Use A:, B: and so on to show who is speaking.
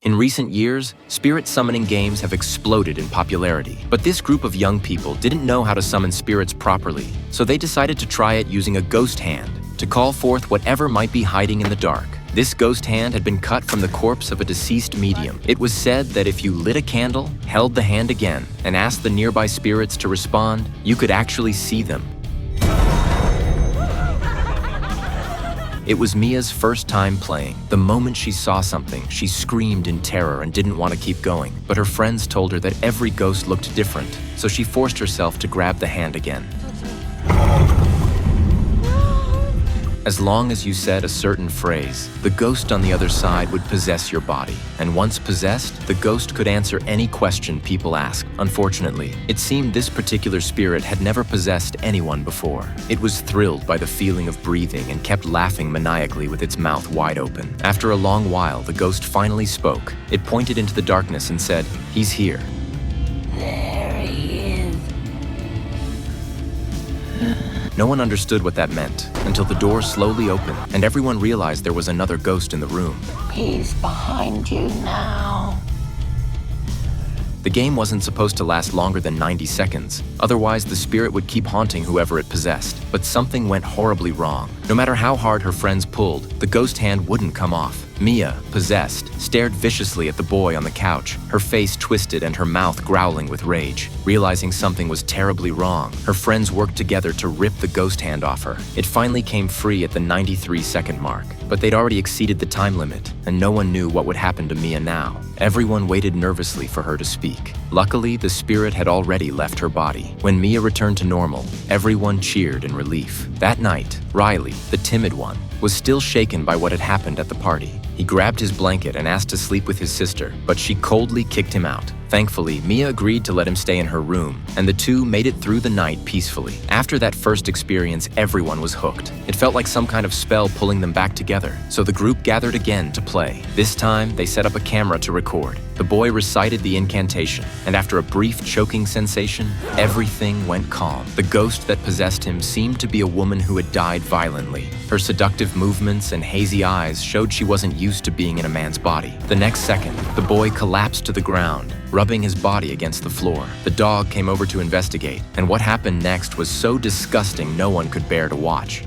A: In recent years, spirit summoning games have exploded in popularity. But this group of young people didn't know how to summon spirits properly, so they decided to try it using a ghost hand to call forth whatever might be hiding in the dark. This ghost hand had been cut from the corpse of a deceased medium. It was said that if you lit a candle, held the hand again, and asked the nearby spirits to respond, you could actually see them. It was Mia's first time playing. The moment she saw something, she screamed in terror and didn't want to keep going. But her friends told her that every ghost looked different, so she forced herself to grab the hand again. As long as you said a certain phrase, the ghost on the other side would possess your body. And once possessed, the ghost could answer any question people asked. Unfortunately, it seemed this particular spirit had never possessed anyone before. It was thrilled by the feeling of breathing and kept laughing maniacally with its mouth wide open. After a long while, the ghost finally spoke. It pointed into the darkness and said, "He's here."
B: There he is.
A: No one understood what that meant until the door slowly opened and everyone realized there was another ghost in the room.
B: He's behind you now.
A: The game wasn't supposed to last longer than 90 seconds. Otherwise, the spirit would keep haunting whoever it possessed. But something went horribly wrong. No matter how hard her friends pulled, the ghost hand wouldn't come off. Mia, possessed, stared viciously at the boy on the couch, her face twisted and her mouth growling with rage. Realizing something was terribly wrong, her friends worked together to rip the ghost hand off her. It finally came free at the 93-second mark, but they'd already exceeded the time limit, and no one knew what would happen to Mia now. Everyone waited nervously for her to speak. Luckily, the spirit had already left her body. When Mia returned to normal, everyone cheered in relief. That night, Riley, the timid one, was still shaken by what had happened at the party. He grabbed his blanket and asked to sleep with his sister, but she coldly kicked him out. Thankfully, Mia agreed to let him stay in her room, and the two made it through the night peacefully. After that first experience, everyone was hooked. It felt like some kind of spell pulling them back together, so the group gathered again to play. This time, they set up a camera to record. The boy recited the incantation, and after a brief choking sensation, everything went calm. The ghost that possessed him seemed to be a woman who had died violently. Her seductive movements and hazy eyes showed she wasn't used to being in a man's body. The next second, the boy collapsed to the ground, rubbing his body against the floor. The dog came over to investigate, and what happened next was so disgusting no one could bear to watch.